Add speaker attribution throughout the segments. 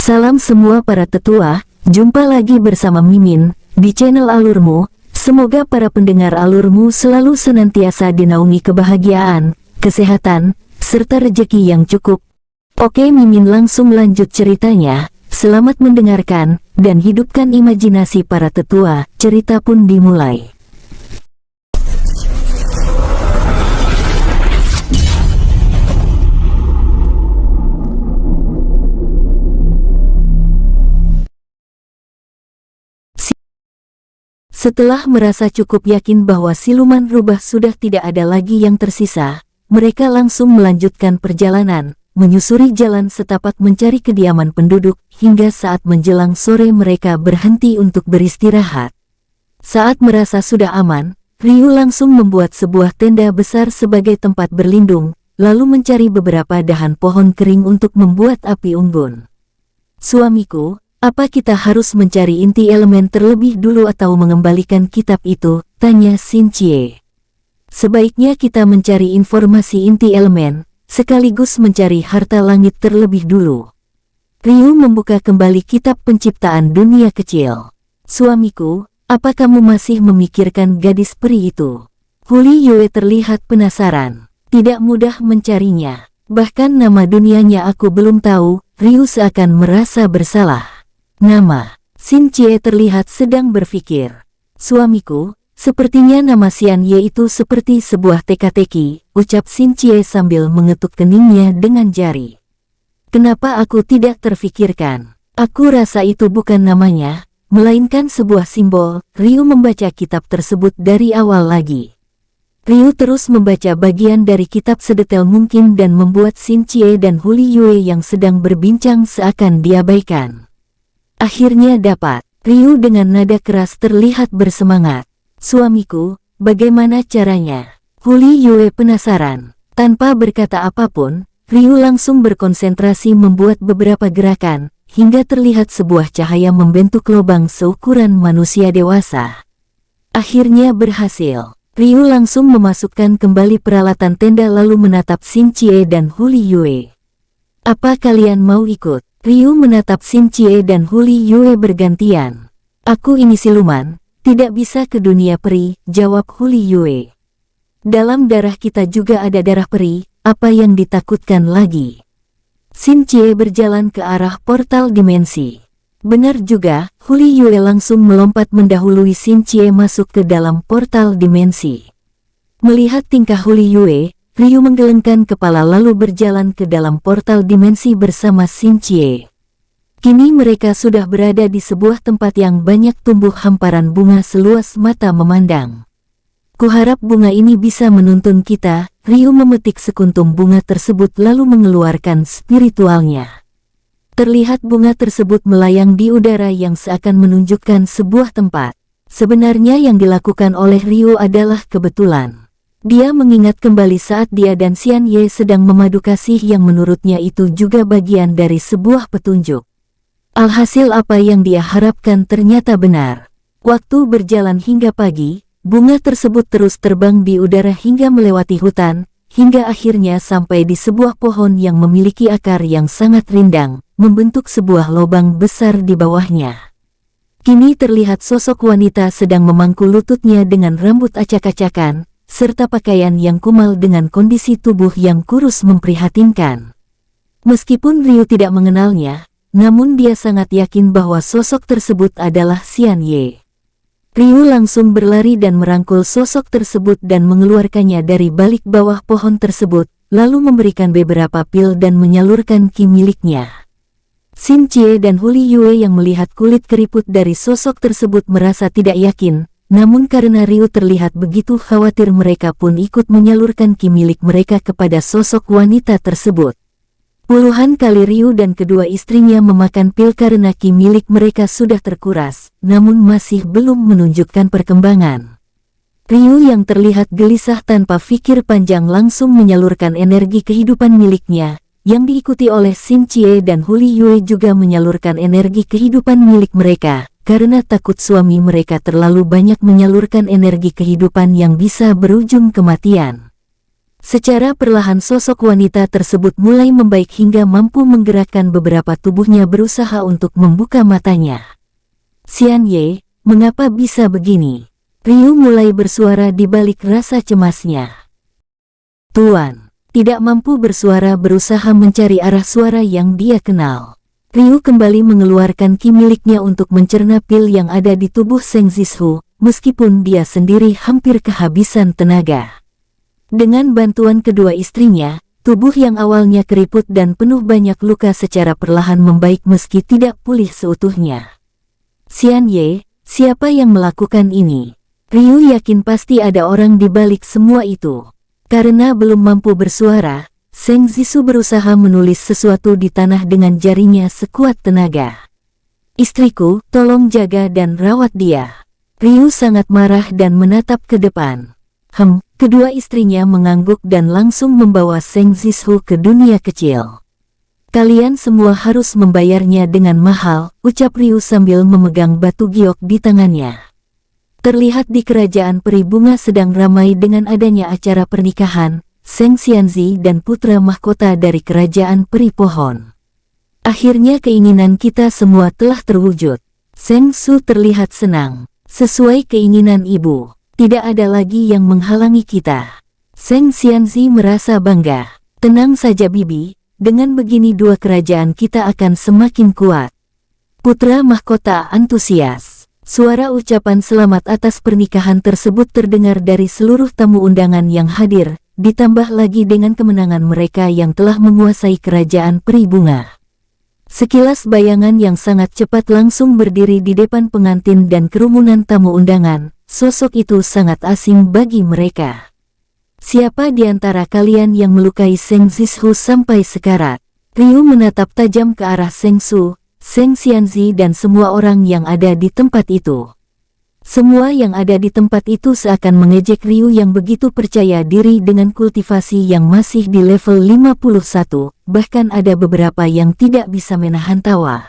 Speaker 1: Salam semua para tetua, jumpa lagi bersama Mimin di channel Alurmu. Semoga para pendengar Alurmu selalu senantiasa dinaungi kebahagiaan, kesehatan, serta rezeki yang cukup. Oke, Mimin langsung lanjut ceritanya. Selamat mendengarkan dan hidupkan imajinasi para tetua. Cerita pun dimulai. Setelah merasa cukup yakin bahwa siluman rubah sudah tidak ada lagi yang tersisa, mereka langsung melanjutkan perjalanan, menyusuri jalan setapak mencari kediaman penduduk, hingga saat menjelang sore mereka berhenti untuk beristirahat. Saat merasa sudah aman, Ryu langsung membuat sebuah tenda besar sebagai tempat berlindung, lalu mencari beberapa dahan pohon kering untuk membuat api unggun. "Suamiku, apa kita harus mencari inti elemen terlebih dulu atau mengembalikan kitab itu?" tanya Xinjie. "Sebaiknya kita mencari informasi inti elemen, sekaligus mencari harta langit terlebih dulu." Ryu membuka kembali kitab penciptaan dunia kecil. "Suamiku, apa kamu masih memikirkan gadis peri itu?" Huli Yue terlihat penasaran. "Tidak mudah mencarinya. Bahkan nama dunianya aku belum tahu." Ryu seakan merasa bersalah. "Nama?" Xinjie terlihat sedang berpikir. "Suamiku, sepertinya nama Xian Ye itu seperti sebuah teka-teki," ucap Xinjie sambil mengetuk keningnya dengan jari. "Kenapa aku tidak terfikirkan? Aku rasa itu bukan namanya, melainkan sebuah simbol." Ryu membaca kitab tersebut dari awal lagi. Ryu terus membaca bagian dari kitab sedetail mungkin dan membuat Xinjie dan Huli Yue yang sedang berbincang seakan diabaikan. Akhirnya dapat. Ryu dengan nada keras terlihat bersemangat. "Suamiku, bagaimana caranya?" Huli Yue penasaran. Tanpa berkata apapun, Ryu langsung berkonsentrasi membuat beberapa gerakan, hingga terlihat sebuah cahaya membentuk lubang seukuran manusia dewasa. Akhirnya berhasil. Ryu langsung memasukkan kembali peralatan tenda lalu menatap Xinjie dan Huli Yue. "Apa kalian mau ikut?" Ryu menatap Xinjie dan Huli Yue bergantian. "Aku ini siluman, tidak bisa ke dunia peri," jawab Huli Yue. "Dalam darah kita juga ada darah peri, apa yang ditakutkan lagi?" Xinjie berjalan ke arah portal dimensi. "Benar juga." Huli Yue langsung melompat mendahului Xinjie masuk ke dalam portal dimensi. Melihat tingkah Huli Yue, Ryu menggelengkan kepala lalu berjalan ke dalam portal dimensi bersama Xinjie. Kini mereka sudah berada di sebuah tempat yang banyak tumbuh hamparan bunga seluas mata memandang. "Kuharap bunga ini bisa menuntun kita." Ryu memetik sekuntum bunga tersebut lalu mengeluarkan spiritualnya. Terlihat bunga tersebut melayang di udara yang seakan menunjukkan sebuah tempat. Sebenarnya yang dilakukan oleh Ryu adalah kebetulan. Dia mengingat kembali saat dia dan Xian Ye sedang memadu kasih yang menurutnya itu juga bagian dari sebuah petunjuk. Alhasil apa yang dia harapkan ternyata benar. Waktu berjalan hingga pagi, bunga tersebut terus terbang di udara hingga melewati hutan, hingga akhirnya sampai di sebuah pohon yang memiliki akar yang sangat rindang, membentuk sebuah lubang besar di bawahnya. Kini terlihat sosok wanita sedang memangku lututnya dengan rambut acak-acakan, serta pakaian yang kumal dengan kondisi tubuh yang kurus memprihatinkan. Meskipun Ryu tidak mengenalnya, namun dia sangat yakin bahwa sosok tersebut adalah Xian Ye. Ryu langsung berlari dan merangkul sosok tersebut dan mengeluarkannya dari balik bawah pohon tersebut, lalu memberikan beberapa pil dan menyalurkan ki miliknya. Xinjie dan Huli Yue yang melihat kulit keriput dari sosok tersebut merasa tidak yakin, namun karena Ryu terlihat begitu khawatir mereka pun ikut menyalurkan ki milik mereka kepada sosok wanita tersebut. Puluhan kali Ryu dan kedua istrinya memakan pil karena ki milik mereka sudah terkuras, namun masih belum menunjukkan perkembangan. Ryu yang terlihat gelisah tanpa pikir panjang langsung menyalurkan energi kehidupan miliknya, yang diikuti oleh Xinjie dan Huli Yue juga menyalurkan energi kehidupan milik mereka, karena takut suami mereka terlalu banyak menyalurkan energi kehidupan yang bisa berujung kematian. Secara perlahan sosok wanita tersebut mulai membaik hingga mampu menggerakkan beberapa tubuhnya berusaha untuk membuka matanya. Xian Ye, mengapa bisa begini? Ryu mulai bersuara di balik rasa cemasnya. Tuan, tidak mampu bersuara berusaha mencari arah suara yang dia kenal. Ryu kembali mengeluarkan ki miliknya untuk mencerna pil yang ada di tubuh Seng Zishu, meskipun dia sendiri hampir kehabisan tenaga. Dengan bantuan kedua istrinya, tubuh yang awalnya keriput dan penuh banyak luka secara perlahan membaik meski tidak pulih seutuhnya. Xian Ye, siapa yang melakukan ini? Ryu yakin pasti ada orang di balik semua itu. Karena belum mampu bersuara, Seng Zishu berusaha menulis sesuatu di tanah dengan jarinya sekuat tenaga. Istriku, tolong jaga dan rawat dia. Ryu sangat marah dan menatap ke depan. Kedua istrinya mengangguk dan langsung membawa Seng Zishu ke dunia kecil. Kalian semua harus membayarnya dengan mahal, ucap Ryu sambil memegang batu giok di tangannya. Terlihat di kerajaan peri bunga sedang ramai dengan adanya acara pernikahan Seng Xianzi dan putra mahkota dari kerajaan peri pohon. Akhirnya keinginan kita semua telah terwujud. Seng Su terlihat senang. Sesuai keinginan ibu. Tidak ada lagi yang menghalangi kita. Seng Xianzi merasa bangga. Tenang saja bibi, dengan begini dua kerajaan kita akan semakin kuat. Putra mahkota antusias. Suara ucapan selamat atas pernikahan tersebut terdengar dari seluruh tamu undangan yang hadir, ditambah lagi dengan kemenangan mereka yang telah menguasai kerajaan peri bunga. Sekilas bayangan yang sangat cepat langsung berdiri di depan pengantin dan kerumunan tamu undangan. Sosok itu sangat asing bagi mereka. Siapa di antara kalian yang melukai Seng Zishu sampai sekarat? Ryu menatap tajam ke arah Seng Su, Seng Xianzi dan semua orang yang ada di tempat itu. Semua yang ada di tempat itu seakan mengejek Ryu yang begitu percaya diri dengan kultivasi yang masih di level 51, bahkan ada beberapa yang tidak bisa menahan tawa.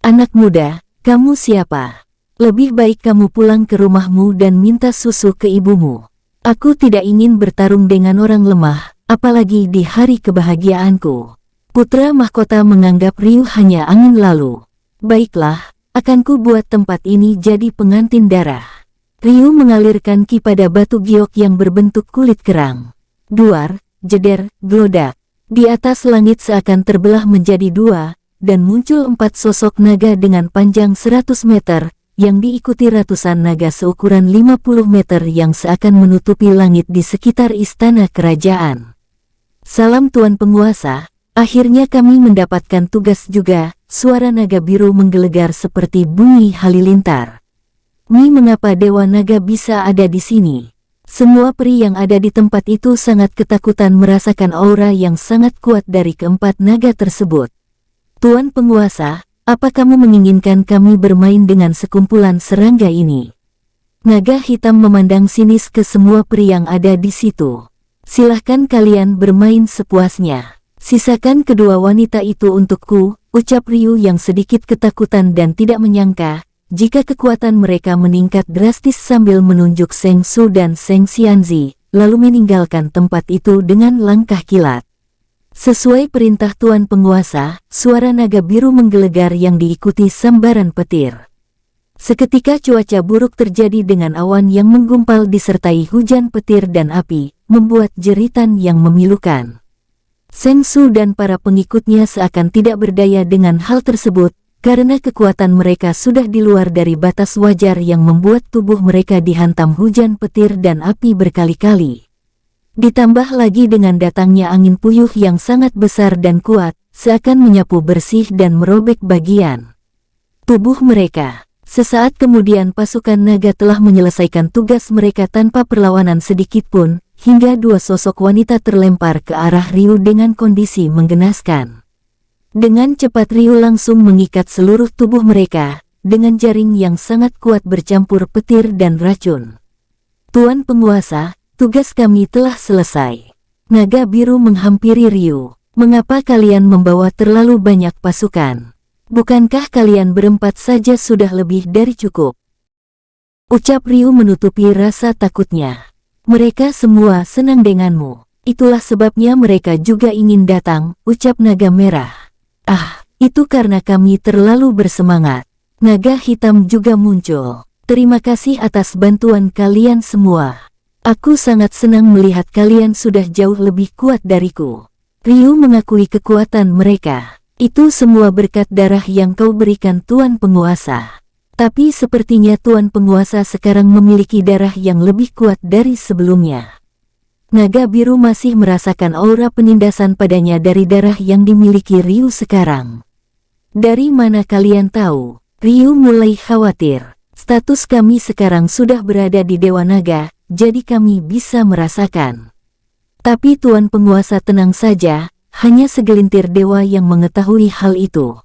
Speaker 1: Anak muda, kamu siapa? Lebih baik kamu pulang ke rumahmu dan minta susu ke ibumu. Aku tidak ingin bertarung dengan orang lemah, apalagi di hari kebahagiaanku. Putra mahkota menganggap Ryu hanya angin lalu. Baiklah, akan ku buat tempat ini jadi pengantin darah. Ryu mengalirkan ki pada batu giok yang berbentuk kulit kerang. Duar, jeder, gelodak. Di atas langit seakan terbelah menjadi dua, dan muncul 4 sosok naga dengan panjang 100 meter, yang diikuti ratusan naga seukuran 50 meter yang seakan menutupi langit di sekitar istana kerajaan. Salam Tuan Penguasa, akhirnya kami mendapatkan tugas juga, suara naga biru menggelegar seperti bunyi halilintar. Mengapa Dewa Naga bisa ada di sini? Semua peri yang ada di tempat itu sangat ketakutan merasakan aura yang sangat kuat dari keempat naga tersebut. Tuan Penguasa, apa kamu menginginkan kami bermain dengan sekumpulan serangga ini? Naga hitam memandang sinis ke semua peri yang ada di situ. Silahkan kalian bermain sepuasnya. Sisakan kedua wanita itu untukku, ucap Ryu yang sedikit ketakutan dan tidak menyangka, jika kekuatan mereka meningkat drastis sambil menunjuk Seng Su dan Seng Xianzi, lalu meninggalkan tempat itu dengan langkah kilat. Sesuai perintah Tuan Penguasa, suara naga biru menggelegar yang diikuti sambaran petir. Seketika cuaca buruk terjadi dengan awan yang menggumpal disertai hujan petir dan api, membuat jeritan yang memilukan. Seng Su dan para pengikutnya seakan tidak berdaya dengan hal tersebut, karena kekuatan mereka sudah di luar dari batas wajar yang membuat tubuh mereka dihantam hujan petir dan api berkali-kali. Ditambah lagi dengan datangnya angin puyuh yang sangat besar dan kuat, seakan menyapu bersih dan merobek bagian tubuh mereka. Sesaat kemudian pasukan naga telah menyelesaikan tugas mereka tanpa perlawanan sedikit pun, hingga 2 sosok wanita terlempar ke arah Ryu dengan kondisi menggenaskan. Dengan cepat Ryu langsung mengikat seluruh tubuh mereka, dengan jaring yang sangat kuat bercampur petir dan racun. Tuan Penguasa, tugas kami telah selesai. Naga biru menghampiri Ryu. Mengapa kalian membawa terlalu banyak pasukan? Bukankah kalian berempat saja sudah lebih dari cukup? Ucap Ryu menutupi rasa takutnya. Mereka semua senang denganmu. Itulah sebabnya mereka juga ingin datang, ucap naga merah. Ah, itu karena kami terlalu bersemangat. Naga hitam juga muncul. Terima kasih atas bantuan kalian semua. Aku sangat senang melihat kalian sudah jauh lebih kuat dariku. Ryu mengakui kekuatan mereka. Itu semua berkat darah yang kau berikan Tuan Penguasa. Tapi sepertinya Tuan Penguasa sekarang memiliki darah yang lebih kuat dari sebelumnya. Naga biru masih merasakan aura penindasan padanya dari darah yang dimiliki Ryu sekarang. Dari mana kalian tahu? Ryu mulai khawatir. Status kami sekarang sudah berada di Dewa Naga, jadi kami bisa merasakan. Tapi Tuan Penguasa tenang saja, hanya segelintir dewa yang mengetahui hal itu.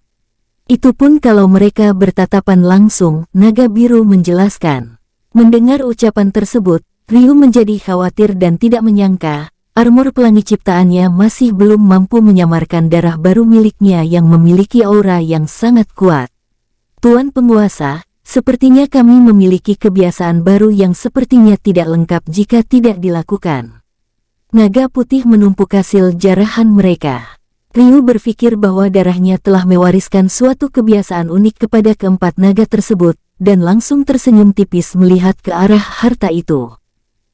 Speaker 1: Itu pun kalau mereka bertatapan langsung, naga biru menjelaskan. Mendengar ucapan tersebut, Ryu menjadi khawatir dan tidak menyangka, armor pelangi ciptaannya masih belum mampu menyamarkan darah baru miliknya yang memiliki aura yang sangat kuat. Tuan Penguasa, sepertinya kami memiliki kebiasaan baru yang sepertinya tidak lengkap jika tidak dilakukan. Naga putih menumpuk hasil jarahan mereka. Ryu berpikir bahwa darahnya telah mewariskan suatu kebiasaan unik kepada keempat naga tersebut, dan langsung tersenyum tipis melihat ke arah harta itu.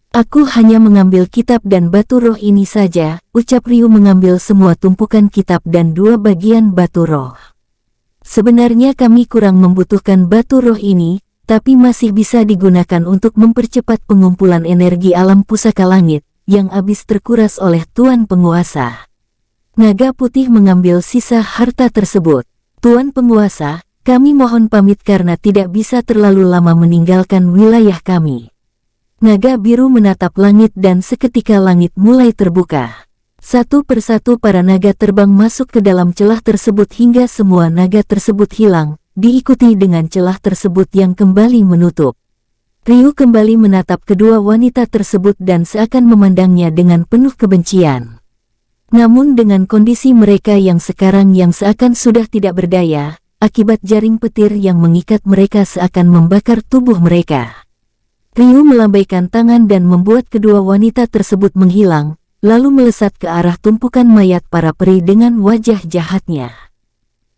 Speaker 1: Aku hanya mengambil kitab dan batu roh ini saja, ucap Ryu mengambil semua tumpukan kitab dan 2 bagian batu roh. Sebenarnya kami kurang membutuhkan batu roh ini, tapi masih bisa digunakan untuk mempercepat pengumpulan energi alam pusaka langit, yang habis terkuras oleh Tuan Penguasa. Naga putih mengambil sisa harta tersebut. Tuan Penguasa, kami mohon pamit karena tidak bisa terlalu lama meninggalkan wilayah kami. Naga biru menatap langit dan seketika langit mulai terbuka. Satu persatu para naga terbang masuk ke dalam celah tersebut hingga semua naga tersebut hilang, diikuti dengan celah tersebut yang kembali menutup. Ryu kembali menatap kedua wanita tersebut dan seakan memandangnya dengan penuh kebencian. Namun dengan kondisi mereka yang sekarang yang seakan sudah tidak berdaya, akibat jaring petir yang mengikat mereka seakan membakar tubuh mereka. Ryu melambaikan tangan dan membuat kedua wanita tersebut menghilang, lalu melesat ke arah tumpukan mayat para peri dengan wajah jahatnya.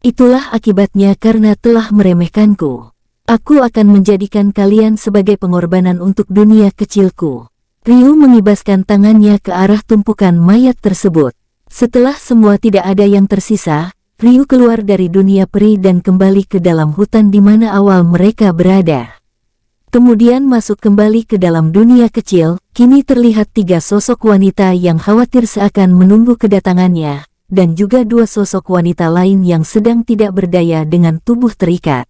Speaker 1: Itulah akibatnya karena telah meremehkanku. Aku akan menjadikan kalian sebagai pengorbanan untuk dunia kecilku. Ryu mengibaskan tangannya ke arah tumpukan mayat tersebut. Setelah semua tidak ada yang tersisa, Ryu keluar dari dunia peri dan kembali ke dalam hutan di mana awal mereka berada. Kemudian masuk kembali ke dalam dunia kecil, kini terlihat 3 sosok wanita yang khawatir seakan menunggu kedatangannya, dan juga 2 sosok wanita lain yang sedang tidak berdaya dengan tubuh terikat.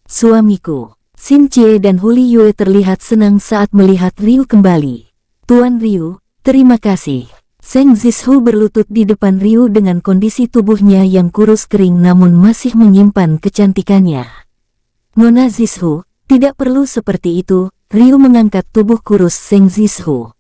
Speaker 1: Suamiku, Xin Chie dan Huli Yue terlihat senang saat melihat Ryu kembali. Tuan Ryu, terima kasih. Seng Zishu berlutut di depan Ryu dengan kondisi tubuhnya yang kurus kering namun masih menyimpan kecantikannya. Nona Zishu, tidak perlu seperti itu, Ryu mengangkat tubuh kurus Seng Zishu.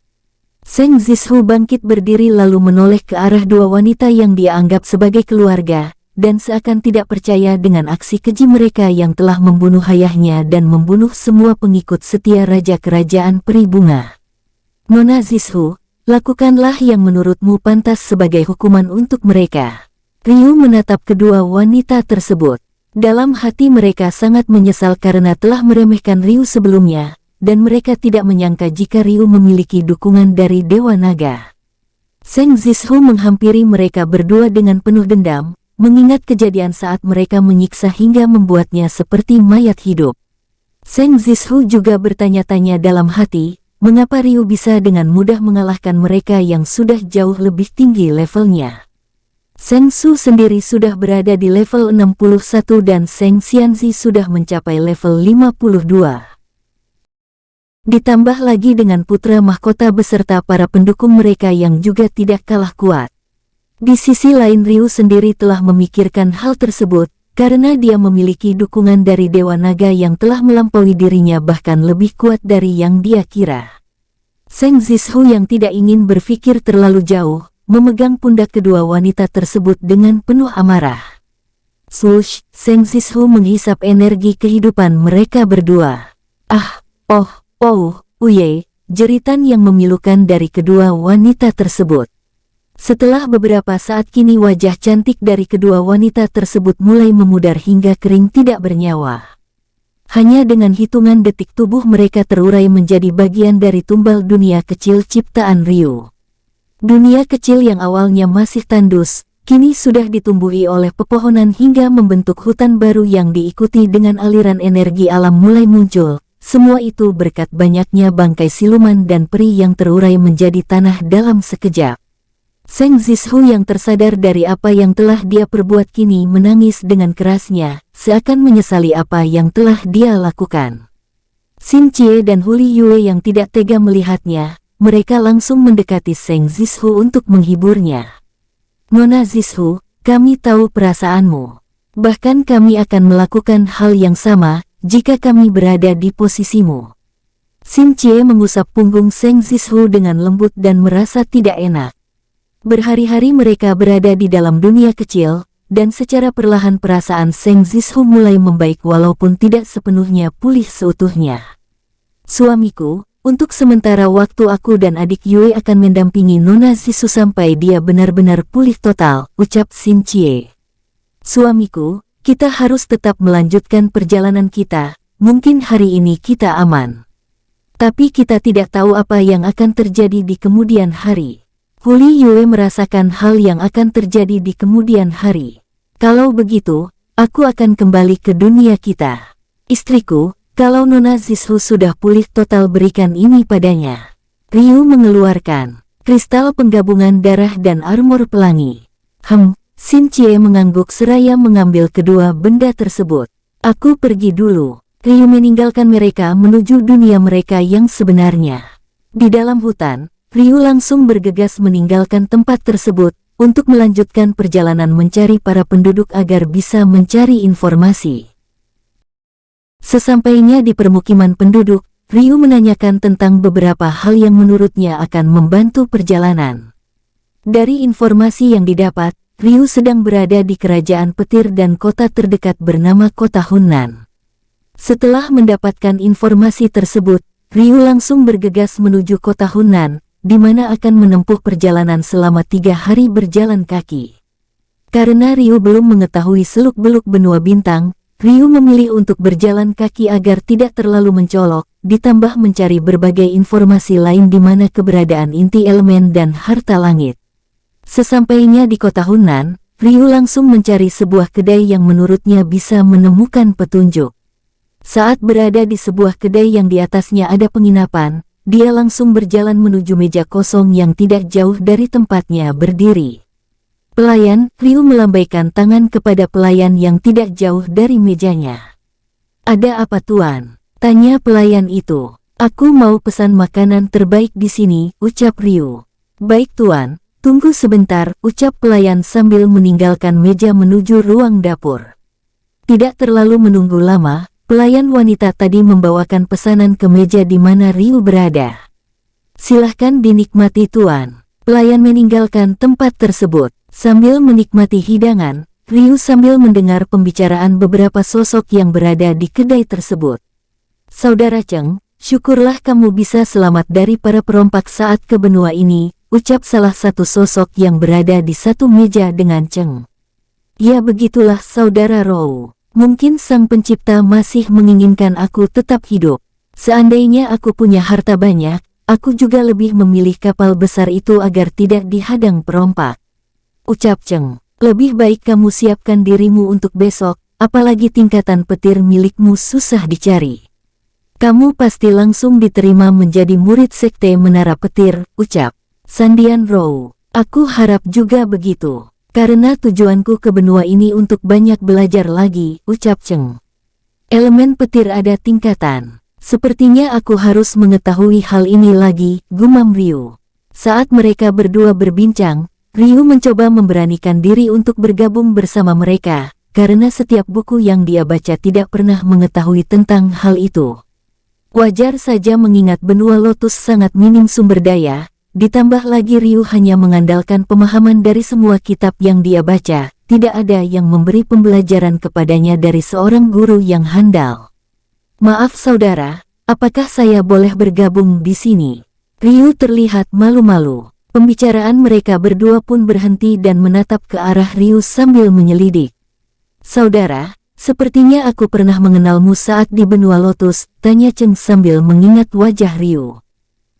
Speaker 1: Seng Zishu bangkit berdiri lalu menoleh ke arah 2 wanita yang dia anggap sebagai keluarga, dan seakan tidak percaya dengan aksi keji mereka yang telah membunuh ayahnya dan membunuh semua pengikut setia Raja Kerajaan Peri Bunga. Nona Zishu, lakukanlah yang menurutmu pantas sebagai hukuman untuk mereka. Ryu menatap kedua wanita tersebut. Dalam hati mereka sangat menyesal karena telah meremehkan Ryu sebelumnya, dan mereka tidak menyangka jika Ryu memiliki dukungan dari Dewa Naga. Seng Zishu menghampiri mereka berdua dengan penuh dendam, mengingat kejadian saat mereka menyiksa hingga membuatnya seperti mayat hidup. Seng Zishu juga bertanya-tanya dalam hati, mengapa Ryu bisa dengan mudah mengalahkan mereka yang sudah jauh lebih tinggi levelnya. Seng Su sendiri sudah berada di level 61 dan Seng Xianzi sudah mencapai level 52. Ditambah lagi dengan putra mahkota beserta para pendukung mereka yang juga tidak kalah kuat. Di sisi lain Ryu sendiri telah memikirkan hal tersebut, karena dia memiliki dukungan dari Dewa Naga yang telah melampaui dirinya bahkan lebih kuat dari yang dia kira. Seng Zishu yang tidak ingin berpikir terlalu jauh, memegang pundak kedua wanita tersebut dengan penuh amarah. Swoosh, Seng Zishu menghisap energi kehidupan mereka berdua. Ah, oh, uye, jeritan yang memilukan dari kedua wanita tersebut. Setelah beberapa saat kini wajah cantik dari kedua wanita tersebut mulai memudar hingga kering tidak bernyawa. Hanya dengan hitungan detik tubuh mereka terurai menjadi bagian dari tumbal dunia kecil ciptaan Ryu. Dunia kecil yang awalnya masih tandus, kini sudah ditumbuhi oleh pepohonan hingga membentuk hutan baru yang diikuti dengan aliran energi alam mulai muncul. Semua itu berkat banyaknya bangkai siluman dan peri yang terurai menjadi tanah dalam sekejap. Seng Zishu yang tersadar dari apa yang telah dia perbuat kini menangis dengan kerasnya, seakan menyesali apa yang telah dia lakukan. Xin Chie dan Huli Yue yang tidak tega melihatnya, mereka langsung mendekati Seng Zishu untuk menghiburnya. Nona Zishu, kami tahu perasaanmu. Bahkan kami akan melakukan hal yang sama, jika kami berada di posisimu. Xin Chie mengusap punggung Seng Zishu dengan lembut dan merasa tidak enak. Berhari-hari mereka berada di dalam dunia kecil, dan secara perlahan perasaan Seng Zishu mulai membaik walaupun tidak sepenuhnya pulih seutuhnya. Suamiku, untuk sementara waktu aku dan adik Yue akan mendampingi Nona Zishu sampai dia benar-benar pulih total, ucap Xin Chie. Suamiku, kita harus tetap melanjutkan perjalanan kita, mungkin hari ini kita aman. Tapi kita tidak tahu apa yang akan terjadi di kemudian hari. Huli Yue merasakan hal yang akan terjadi di kemudian hari. Kalau begitu, aku akan kembali ke dunia kita. Istriku, kalau Nona Zishu sudah pulih total berikan ini padanya. Ryu mengeluarkan kristal penggabungan darah dan armor pelangi. Xin Chie mengangguk seraya mengambil kedua benda tersebut. Aku pergi dulu. Ryu meninggalkan mereka menuju dunia mereka yang sebenarnya. Di dalam hutan, Ryu langsung bergegas meninggalkan tempat tersebut untuk melanjutkan perjalanan mencari para penduduk agar bisa mencari informasi. Sesampainya di permukiman penduduk, Ryu menanyakan tentang beberapa hal yang menurutnya akan membantu perjalanan. Dari informasi yang didapat, Ryu sedang berada di kerajaan petir dan kota terdekat bernama Kota Hunnan. Setelah mendapatkan informasi tersebut, Ryu langsung bergegas menuju Kota Hunnan, di mana akan menempuh perjalanan selama 3 hari berjalan kaki. Karena Ryu belum mengetahui seluk-beluk benua bintang, Ryu memilih untuk berjalan kaki agar tidak terlalu mencolok, ditambah mencari berbagai informasi lain di mana keberadaan inti elemen dan harta langit. Sesampainya di Kota Hunnan, Ryu langsung mencari sebuah kedai yang menurutnya bisa menemukan petunjuk. Saat berada di sebuah kedai yang di atasnya ada penginapan, dia langsung berjalan menuju meja kosong yang tidak jauh dari tempatnya berdiri. Pelayan, Ryu melambaikan tangan kepada pelayan yang tidak jauh dari mejanya. "Ada apa tuan?" tanya pelayan itu. "Aku mau pesan makanan terbaik di sini," ucap Ryu. "Baik tuan, tunggu sebentar," ucap pelayan sambil meninggalkan meja menuju ruang dapur. Tidak terlalu menunggu lama, pelayan wanita tadi membawakan pesanan ke meja di mana Ryu berada. "Silahkan dinikmati tuan." Pelayan meninggalkan tempat tersebut. Sambil menikmati hidangan, Ryu sambil mendengar pembicaraan beberapa sosok yang berada di kedai tersebut. "Saudara Cheng, syukurlah kamu bisa selamat dari para perompak saat ke benua ini," ucap salah satu sosok yang berada di satu meja dengan Cheng. "Ya begitulah saudara Rou. Mungkin sang pencipta masih menginginkan aku tetap hidup. Seandainya aku punya harta banyak, aku juga lebih memilih kapal besar itu agar tidak dihadang perompak," ucap Cheng. "Lebih baik kamu siapkan dirimu untuk besok, apalagi tingkatan petir milikmu susah dicari. Kamu pasti langsung diterima menjadi murid sekte Menara Petir," ucap Sandian Rou. "Aku harap juga begitu. Karena tujuanku ke benua ini untuk banyak belajar lagi," ucap Cheng. "Elemen petir ada tingkatan. Sepertinya aku harus mengetahui hal ini lagi," gumam Ryu. Saat mereka berdua berbincang, Ryu mencoba memberanikan diri untuk bergabung bersama mereka, karena setiap buku yang dia baca tidak pernah mengetahui tentang hal itu. Wajar saja mengingat benua Lotus sangat minim sumber daya, ditambah lagi Ryu hanya mengandalkan pemahaman dari semua kitab yang dia baca, tidak ada yang memberi pembelajaran kepadanya dari seorang guru yang handal. "Maaf saudara, Apakah saya boleh bergabung di sini? Ryu terlihat malu-malu. Pembicaraan mereka berdua pun berhenti dan menatap ke arah Ryu sambil menyelidik. Saudara, sepertinya aku pernah mengenalmu saat di benua Lotus, tanya Cheng sambil mengingat wajah Ryu.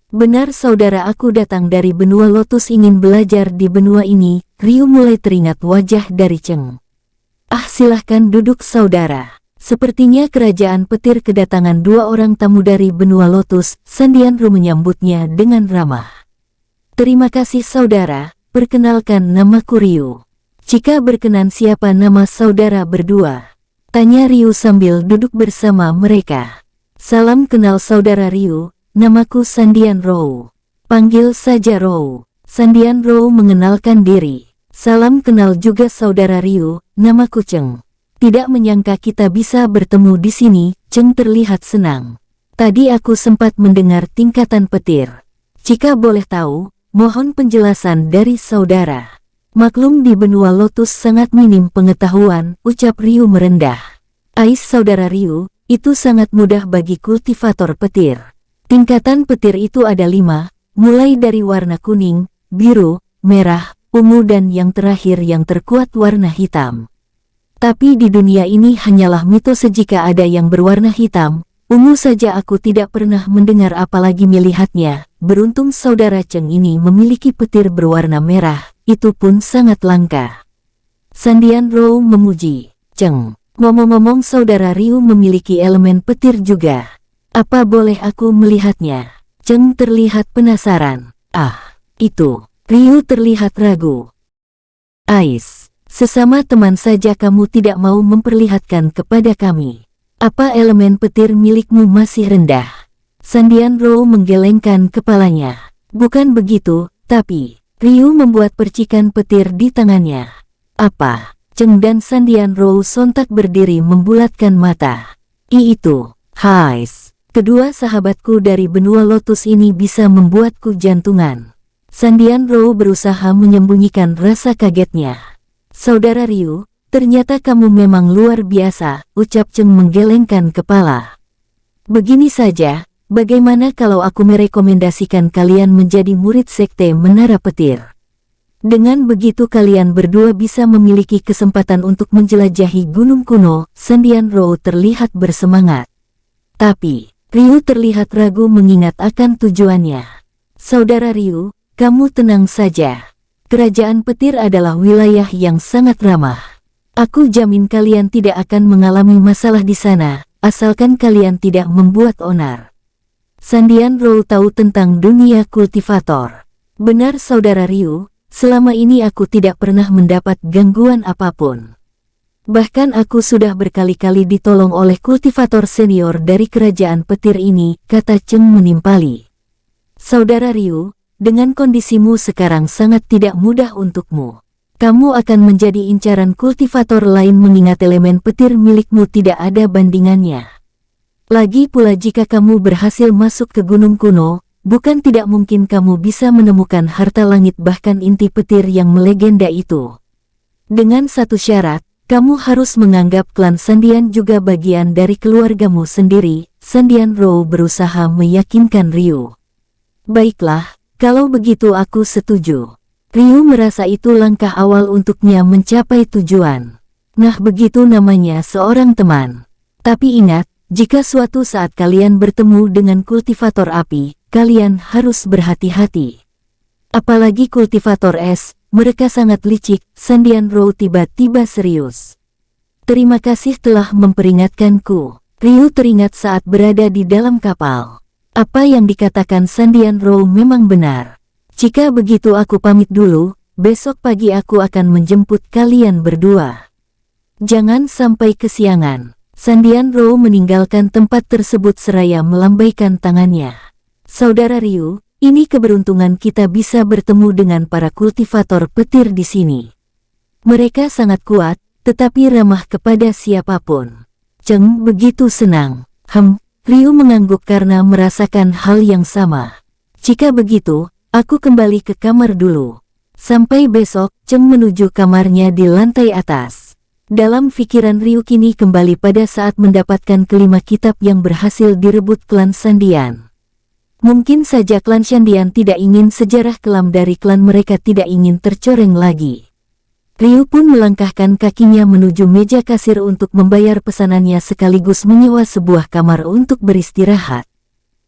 Speaker 1: Benar saudara, aku datang dari benua Lotus ingin belajar di benua ini. Ryu mulai teringat wajah dari Cheng. Ah, silahkan duduk saudara. Sepertinya kerajaan petir kedatangan 2 orang tamu dari benua Lotus. Sandian Ru menyambutnya dengan ramah. Terima kasih saudara, perkenalkan namaku Ryu. Jika berkenan siapa nama saudara berdua? Tanya Ryu sambil duduk bersama mereka. Salam kenal saudara Ryu, namaku Sandian Rou. Panggil saja Rou. Sandian Rou mengenalkan diri. Salam kenal juga saudara Ryu, namaku Cheng. Tidak menyangka kita bisa bertemu di sini. Cheng terlihat senang. Tadi aku sempat mendengar tingkatan petir. Jika boleh tahu, mohon penjelasan dari saudara. Maklum di benua Lotus sangat minim pengetahuan, ucap Ryu merendah. Ais saudara Ryu, itu sangat mudah bagi kultivator petir. Tingkatan petir itu ada 5, mulai dari warna kuning, biru, merah, ungu dan yang terakhir yang terkuat warna hitam. Tapi di dunia ini hanyalah mitos jika ada yang berwarna hitam, ungu saja aku tidak pernah mendengar apalagi melihatnya. Beruntung saudara Cheng ini memiliki petir berwarna merah, itu pun sangat langka. Sandian Rou memuji. Cheng, ngomong-ngomong saudara Ryu memiliki elemen petir juga. Apa boleh aku melihatnya? Cheng terlihat penasaran. Ah, itu. Ryu terlihat ragu. Ais. Sesama teman saja kamu tidak mau memperlihatkan kepada kami. Apa elemen petir milikmu masih rendah? Sandian Rou menggelengkan kepalanya. Bukan begitu, tapi Ryu membuat percikan petir di tangannya. Apa? Cheng dan Sandian Rou sontak berdiri membulatkan mata. Itu, Hais. Kedua sahabatku dari benua Lotus ini bisa membuatku jantungan. Sandian Rou berusaha menyembunyikan rasa kagetnya. Saudara Ryu, ternyata kamu memang luar biasa, ucap Cheng menggelengkan kepala. Begini saja, bagaimana kalau aku merekomendasikan kalian menjadi murid sekte Menara Petir? Dengan begitu kalian berdua bisa memiliki kesempatan untuk menjelajahi gunung kuno. Sandian Rou terlihat bersemangat. Tapi, Ryu terlihat ragu mengingat akan tujuannya. Saudara Ryu, kamu tenang saja. Kerajaan petir adalah wilayah yang sangat ramah. Aku jamin kalian tidak akan mengalami masalah di sana, asalkan kalian tidak membuat onar. Sandian Rou tahu tentang dunia kultivator. Benar saudara Ryu, selama ini aku tidak pernah mendapat gangguan apapun. Bahkan aku sudah berkali-kali ditolong oleh kultivator senior dari kerajaan petir ini, kata Cheng menimpali. Saudara Ryu, dengan kondisimu sekarang sangat tidak mudah untukmu. Kamu akan menjadi incaran kultivator lain mengingat elemen petir milikmu tidak ada bandingannya. Lagi pula jika kamu berhasil masuk ke gunung kuno, bukan tidak mungkin kamu bisa menemukan harta langit bahkan inti petir yang melegenda itu. Dengan satu syarat, kamu harus menganggap klan Sandian juga bagian dari keluargamu sendiri. Sandian Rou berusaha meyakinkan Ryu. Baiklah, kalau begitu aku setuju. Ryu merasa itu langkah awal untuknya mencapai tujuan. Nah begitu namanya seorang teman. Tapi ingat, jika suatu saat kalian bertemu dengan kultivator api, kalian harus berhati-hati. Apalagi kultivator es, mereka sangat licik. Sandian Rou tiba-tiba serius. Terima kasih telah memperingatkanku. Ryu teringat saat berada di dalam kapal. Apa yang dikatakan Sandian Rou memang benar. Jika begitu aku pamit dulu, besok pagi aku akan menjemput kalian berdua. Jangan sampai kesiangan. Sandian Rou meninggalkan tempat tersebut seraya melambaikan tangannya. Saudara Ryu, ini keberuntungan kita bisa bertemu dengan para kultivator petir di sini. Mereka sangat kuat, tetapi ramah kepada siapapun. Cheng begitu senang. Ryu mengangguk karena merasakan hal yang sama. Jika begitu, aku kembali ke kamar dulu. Sampai besok. Cheng menuju kamarnya di lantai atas. Dalam pikiran Ryu kini kembali pada saat mendapatkan kelima kitab yang berhasil direbut klan Sandian. Mungkin saja klan Sandian tidak ingin sejarah kelam dari klan mereka tidak ingin tercoreng lagi. Ryu pun melangkahkan kakinya menuju meja kasir untuk membayar pesanannya sekaligus menyewa sebuah kamar untuk beristirahat.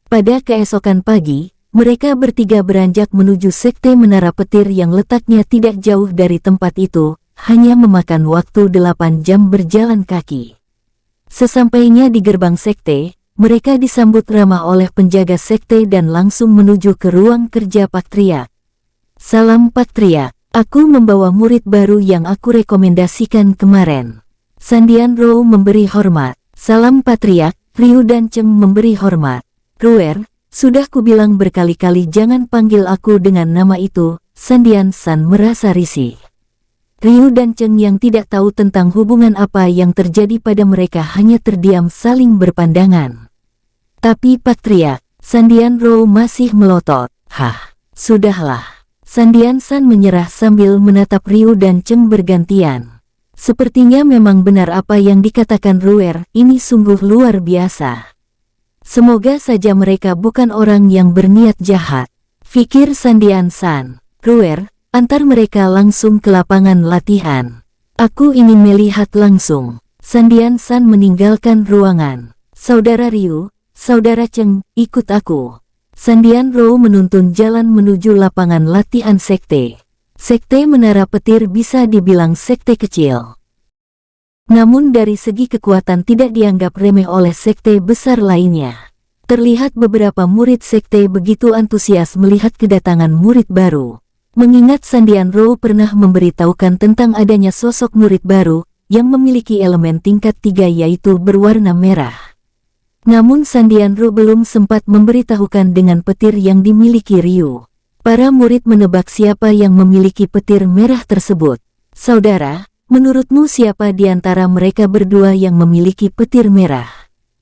Speaker 1: Pada keesokan pagi, mereka bertiga beranjak menuju sekte Menara Petir yang letaknya tidak jauh dari tempat itu. Hanya memakan waktu 8 jam berjalan kaki. Sesampainya di gerbang sekte, mereka disambut ramah oleh penjaga sekte dan langsung menuju ke ruang kerja Pak Triak. Salam Pak Triak, aku membawa murid baru yang aku rekomendasikan kemarin. Sandian Rou memberi hormat. Salam Pak Triak, Ryu dan Cheng memberi hormat. Ruer, sudah kubilang berkali-kali jangan panggil aku dengan nama itu. Sandian San merasa risih. Ryu dan Cheng yang tidak tahu tentang hubungan apa yang terjadi pada mereka hanya terdiam saling berpandangan. Tapi Pak Triak, Sandian Rou masih melotot. Hah, sudahlah. Sandian San menyerah sambil menatap Ryu dan Cheng bergantian. Sepertinya memang benar apa yang dikatakan Ruer, ini sungguh luar biasa. Semoga saja mereka bukan orang yang berniat jahat, pikir Sandian San. Ruer, antar mereka langsung ke lapangan latihan. Aku ingin melihat langsung. Sandian San meninggalkan ruangan. Saudara Ryu, Saudara Cheng, ikut aku. Sandian Rou menuntun jalan menuju lapangan latihan sekte. Sekte Menara Petir bisa dibilang sekte kecil. Namun dari segi kekuatan tidak dianggap remeh oleh sekte besar lainnya. Terlihat beberapa murid sekte begitu antusias melihat kedatangan murid baru. Mengingat Sandian Rou pernah memberitahukan tentang adanya sosok murid baru, yang memiliki elemen tingkat 3 yaitu berwarna merah. Namun Sandian Rou belum sempat memberitahukan dengan petir yang dimiliki Ryu. Para murid menebak siapa yang memiliki petir merah tersebut. Saudara, menurutmu siapa di antara mereka berdua yang memiliki petir merah?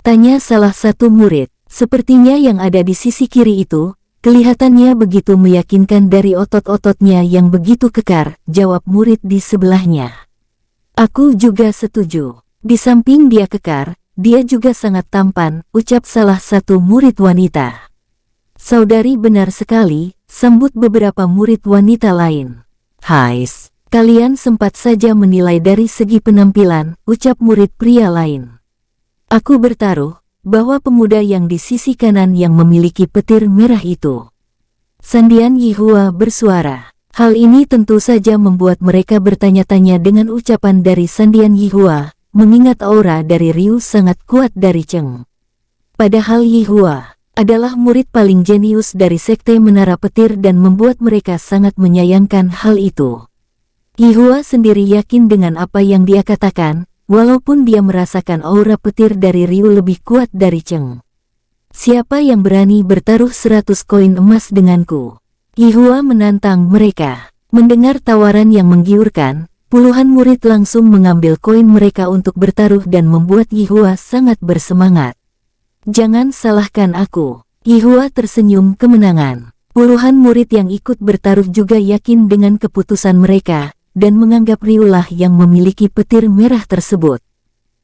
Speaker 1: Tanya salah satu murid. Sepertinya yang ada di sisi kiri itu. Kelihatannya begitu meyakinkan dari otot-ototnya yang begitu kekar, jawab murid di sebelahnya. Aku juga setuju. Di samping dia kekar, dia juga sangat tampan, ucap salah satu murid wanita. Saudari benar sekali, sambut beberapa murid wanita lain. Hais, kalian sempat saja menilai dari segi penampilan, ucap murid pria lain. Aku bertaruh bahwa pemuda yang di sisi kanan yang memiliki petir merah itu. Sandian Yihua bersuara. Hal ini tentu saja membuat mereka bertanya-tanya dengan ucapan dari Sandian Yihua, mengingat aura dari Ryu sangat kuat dari Cheng. Padahal Yihua adalah murid paling jenius dari sekte Menara Petir dan membuat mereka sangat menyayangkan hal itu. Yihua sendiri yakin dengan apa yang dia katakan, walaupun dia merasakan aura petir dari Ryu lebih kuat dari Cheng. Siapa yang berani bertaruh 100 koin emas denganku? Yihua menantang mereka. Mendengar tawaran yang menggiurkan, puluhan murid langsung mengambil koin mereka untuk bertaruh dan membuat Yihua sangat bersemangat. Jangan salahkan aku. Yihua tersenyum kemenangan. Puluhan murid yang ikut bertaruh juga yakin dengan keputusan mereka, dan menganggap Ryu lah yang memiliki petir merah tersebut.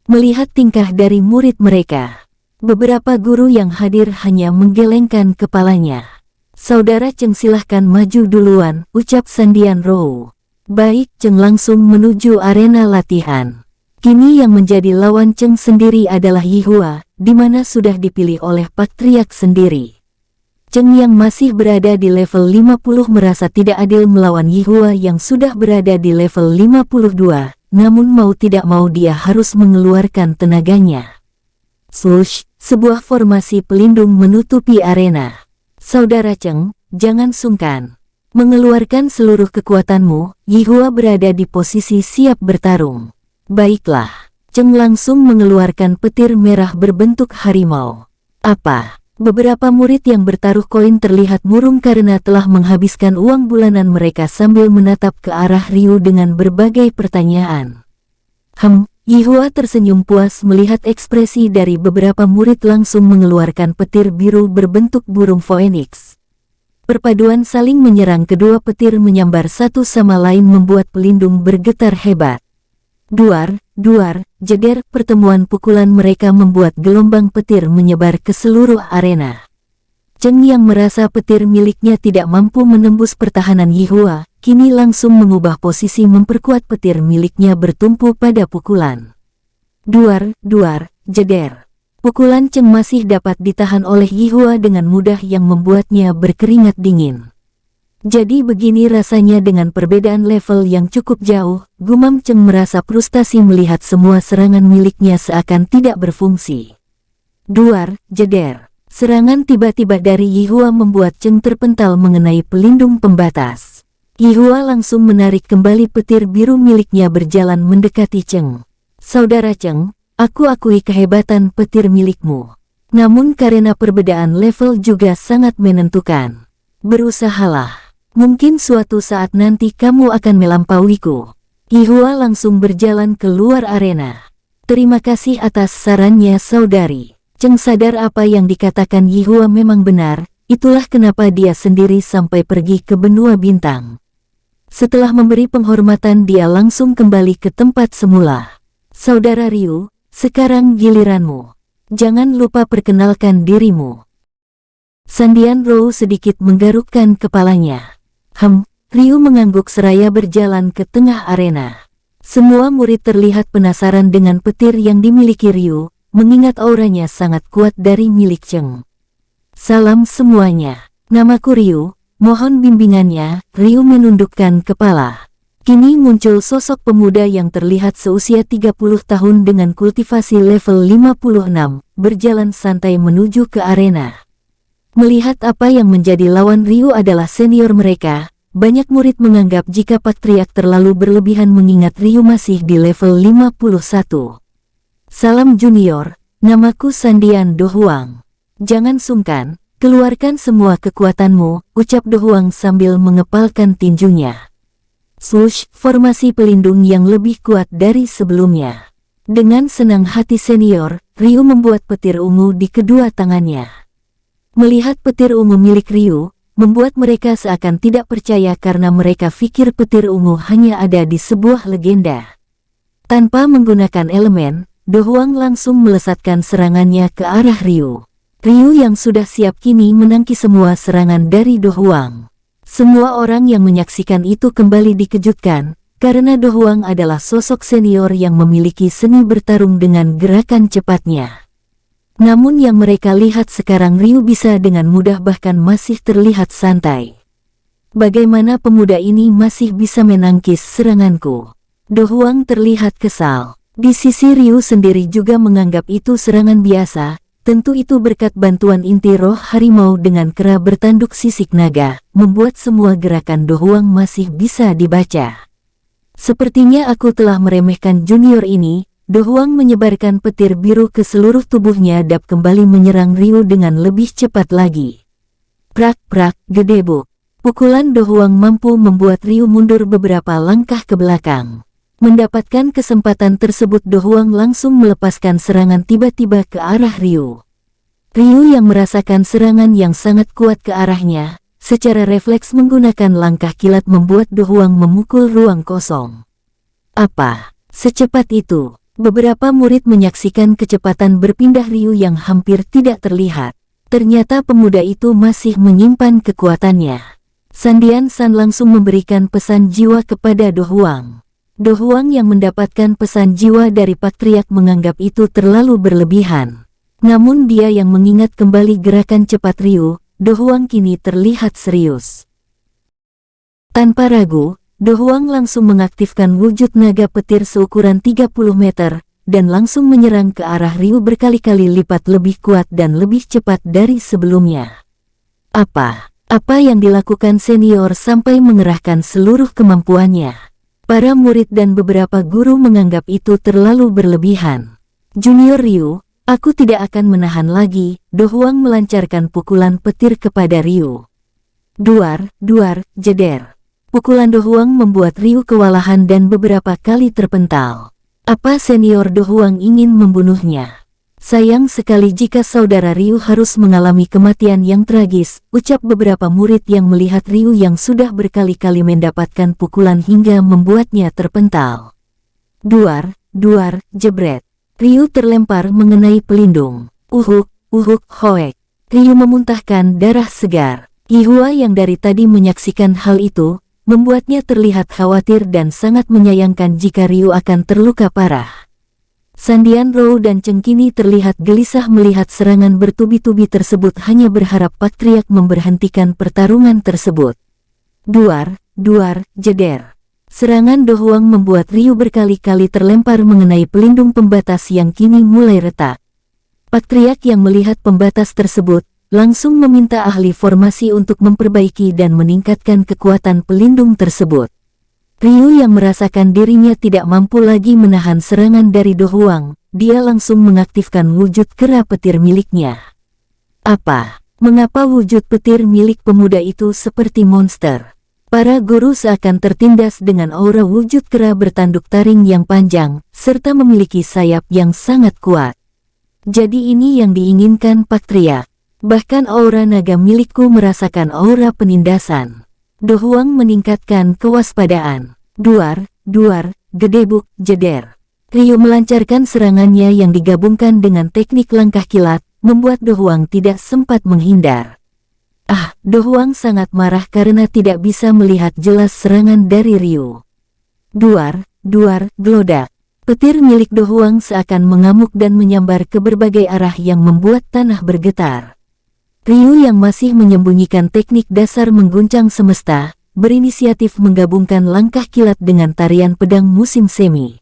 Speaker 1: Melihat tingkah dari murid mereka, beberapa guru yang hadir hanya menggelengkan kepalanya. Saudara Cheng silahkan maju duluan, ucap Sandian Rou. Baik, Cheng langsung menuju arena latihan. Kini yang menjadi lawan Cheng sendiri adalah Yihua, di mana sudah dipilih oleh Pak Triak sendiri. Cheng yang masih berada di level 50 merasa tidak adil melawan Yihua yang sudah berada di level 52, namun mau tidak mau dia harus mengeluarkan tenaganya. Swoosh, sebuah formasi pelindung menutupi arena. Saudara Cheng, jangan sungkan. Mengeluarkan seluruh kekuatanmu, Yihua berada di posisi siap bertarung. Baiklah, Cheng langsung mengeluarkan petir merah berbentuk harimau. Apa? Beberapa murid yang bertaruh koin terlihat murung karena telah menghabiskan uang bulanan mereka sambil menatap ke arah Ryu dengan berbagai pertanyaan. Yihua tersenyum puas melihat ekspresi dari beberapa murid langsung mengeluarkan petir biru berbentuk burung phoenix. Perpaduan saling menyerang kedua petir menyambar satu sama lain membuat pelindung bergetar hebat. Duar, duar, jeder, pertemuan pukulan mereka membuat gelombang petir menyebar ke seluruh arena. Cheng yang merasa petir miliknya tidak mampu menembus pertahanan Yihua, kini langsung mengubah posisi memperkuat petir miliknya bertumpu pada pukulan. Duar, duar, jeder. Pukulan Cheng masih dapat ditahan oleh Yihua dengan mudah yang membuatnya berkeringat dingin. Jadi begini rasanya dengan perbedaan level yang cukup jauh, gumam Cheng merasa frustasi melihat semua serangan miliknya seakan tidak berfungsi. Duar, jeder. Serangan tiba-tiba dari Yihua membuat Cheng terpental mengenai pelindung pembatas. Yihua langsung menarik kembali petir biru miliknya berjalan mendekati Cheng. Saudara Cheng, aku akui kehebatan petir milikmu. Namun karena perbedaan level juga sangat menentukan. Berusahalah. Mungkin suatu saat nanti kamu akan melampauiku. Yihua langsung berjalan keluar arena. Terima kasih atas sarannya saudari. Cheng sadar apa yang dikatakan Yihua memang benar, itulah kenapa dia sendiri sampai pergi ke benua bintang. Setelah memberi penghormatan dia langsung kembali ke tempat semula. Saudara Ryu, sekarang giliranmu. Jangan lupa perkenalkan dirimu. Sandian Rou sedikit menggarukkan kepalanya. Ryu mengangguk seraya berjalan ke tengah arena. Semua murid terlihat penasaran dengan petir yang dimiliki Ryu, mengingat auranya sangat kuat dari milik Cheng. Salam semuanya, namaku Ryu, mohon bimbingannya. Ryu menundukkan kepala. Kini muncul sosok pemuda yang terlihat seusia 30 tahun dengan kultivasi level 56, berjalan santai menuju ke arena. Melihat apa yang menjadi lawan Ryu adalah senior mereka, banyak murid menganggap jika patriark terlalu berlebihan mengingat Ryu masih di level 51. Salam junior, namaku Sandian Do Huang. Jangan sungkan, keluarkan semua kekuatanmu, ucap Do Huang sambil mengepalkan tinjunya. Swoosh, formasi pelindung yang lebih kuat dari sebelumnya. Dengan senang hati senior, Ryu membuat petir ungu di kedua tangannya. Melihat petir ungu milik Ryu, membuat mereka seakan tidak percaya karena mereka pikir petir ungu hanya ada di sebuah legenda. Tanpa menggunakan elemen, Do Huang langsung melesatkan serangannya ke arah Ryu. Ryu yang sudah siap kini menangki semua serangan dari Do Huang. Semua orang yang menyaksikan itu kembali dikejutkan, karena Do Huang adalah sosok senior yang memiliki seni bertarung dengan gerakan cepatnya. Namun yang mereka lihat sekarang Ryu bisa dengan mudah bahkan masih terlihat santai. Bagaimana pemuda ini masih bisa menangkis seranganku? Do Huang terlihat kesal. Di sisi Ryu sendiri juga menganggap itu serangan biasa, tentu itu berkat bantuan inti roh harimau dengan kera bertanduk sisik naga, membuat semua gerakan Do Huang masih bisa dibaca. Sepertinya aku telah meremehkan junior ini. Do Huang menyebarkan petir biru ke seluruh tubuhnya dan kembali menyerang Ryu dengan lebih cepat lagi. Prak-prak, gedebuk. Pukulan Do Huang mampu membuat Ryu mundur beberapa langkah ke belakang. Mendapatkan kesempatan tersebut Do Huang langsung melepaskan serangan tiba-tiba ke arah Ryu. Ryu yang merasakan serangan yang sangat kuat ke arahnya, secara refleks menggunakan langkah kilat membuat Do Huang memukul ruang kosong. Apa? Secepat itu? Beberapa murid menyaksikan kecepatan berpindah Ryu yang hampir tidak terlihat. Ternyata pemuda itu masih menyimpan kekuatannya. Sandian San langsung memberikan pesan jiwa kepada Do Huang. Do Huang yang mendapatkan pesan jiwa dari patriark menganggap itu terlalu berlebihan. Namun dia yang mengingat kembali gerakan cepat Ryu, Do Huang kini terlihat serius. Tanpa ragu, Do Huang langsung mengaktifkan wujud naga petir seukuran 30 meter, dan langsung menyerang ke arah Ryu berkali-kali lipat lebih kuat dan lebih cepat dari sebelumnya. Apa yang dilakukan senior sampai mengerahkan seluruh kemampuannya? Para murid dan beberapa guru menganggap itu terlalu berlebihan. Junior Ryu, aku tidak akan menahan lagi. Do Huang melancarkan pukulan petir kepada Ryu. Duar, duar, jeder. Pukulan Do Huang membuat Ryu kewalahan dan beberapa kali terpental. Apa senior Do Huang ingin membunuhnya? Sayang sekali jika saudara Ryu harus mengalami kematian yang tragis, ucap beberapa murid yang melihat Ryu yang sudah berkali-kali mendapatkan pukulan hingga membuatnya terpental. Duar, duar, jebret. Ryu terlempar mengenai pelindung. Uhuk, hoek. Ryu memuntahkan darah segar. Yihua yang dari tadi menyaksikan hal itu, membuatnya terlihat khawatir dan sangat menyayangkan jika Ryu akan terluka parah. Sandian Rou dan Cheng kini terlihat gelisah melihat serangan bertubi-tubi tersebut, hanya berharap Pak Triak memberhentikan pertarungan tersebut. Duar, jeder. Serangan Do Huang membuat Ryu berkali-kali terlempar mengenai pelindung pembatas yang kini mulai retak. Pak Triak yang melihat pembatas tersebut, langsung meminta ahli formasi untuk memperbaiki dan meningkatkan kekuatan pelindung tersebut. Ryu yang merasakan dirinya tidak mampu lagi menahan serangan dari Do Huang, dia langsung mengaktifkan wujud kera petir miliknya. Apa? Mengapa wujud petir milik pemuda itu seperti monster? Para guru seakan tertindas dengan aura wujud kera bertanduk taring yang panjang, serta memiliki sayap yang sangat kuat. Jadi ini yang diinginkan Pak Triak. Bahkan aura naga milikku merasakan aura penindasan. Do Huang meningkatkan kewaspadaan. Duar, gedebuk, jeder. Ryu melancarkan serangannya yang digabungkan dengan teknik langkah kilat, membuat Do Huang tidak sempat menghindar. Do Huang sangat marah karena tidak bisa melihat jelas serangan dari Ryu. Duar, gelodak. Petir milik Do Huang seakan mengamuk dan menyambar ke berbagai arah yang membuat tanah bergetar. Ryu yang masih menyembunyikan teknik dasar mengguncang semesta, berinisiatif menggabungkan langkah kilat dengan tarian pedang musim semi.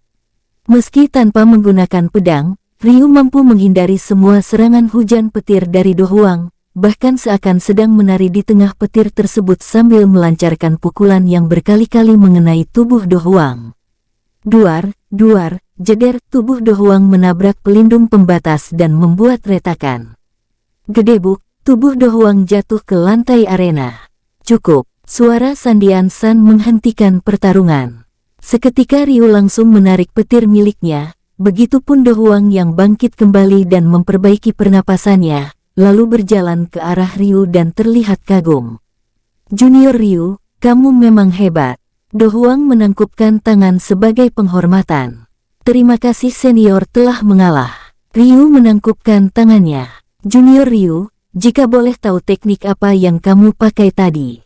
Speaker 1: Meski tanpa menggunakan pedang, Ryu mampu menghindari semua serangan hujan petir dari Do Huang, bahkan seakan sedang menari di tengah petir tersebut sambil melancarkan pukulan yang berkali-kali mengenai tubuh Do Huang. Duar, jeder, tubuh Do Huang menabrak pelindung pembatas dan membuat retakan. Gedebuk, tubuh Do Huang jatuh ke lantai arena. Cukup, suara Sandian San menghentikan pertarungan. Seketika Ryu langsung menarik petir miliknya, begitupun Do Huang yang bangkit kembali dan memperbaiki pernapasannya, lalu berjalan ke arah Ryu dan terlihat kagum. Junior Ryu, kamu memang hebat. Do Huang menangkupkan tangan sebagai penghormatan. Terima kasih senior telah mengalah. Ryu menangkupkan tangannya. Junior Ryu, jika boleh tahu teknik apa yang kamu pakai tadi?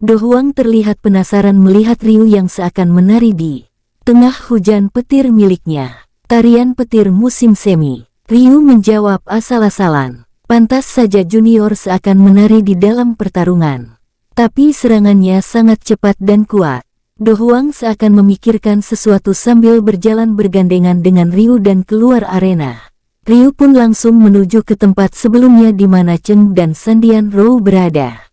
Speaker 1: Do Huang terlihat penasaran melihat Ryu yang seakan menari di tengah hujan petir miliknya. Tarian petir musim semi. Ryu menjawab asal-asalan. Pantas saja junior seakan menari di dalam pertarungan. Tapi serangannya sangat cepat dan kuat. Do Huang seakan memikirkan sesuatu sambil berjalan bergandengan dengan Ryu dan keluar arena. Ryu pun langsung menuju ke tempat sebelumnya di mana Cheng dan Sandian Rou berada.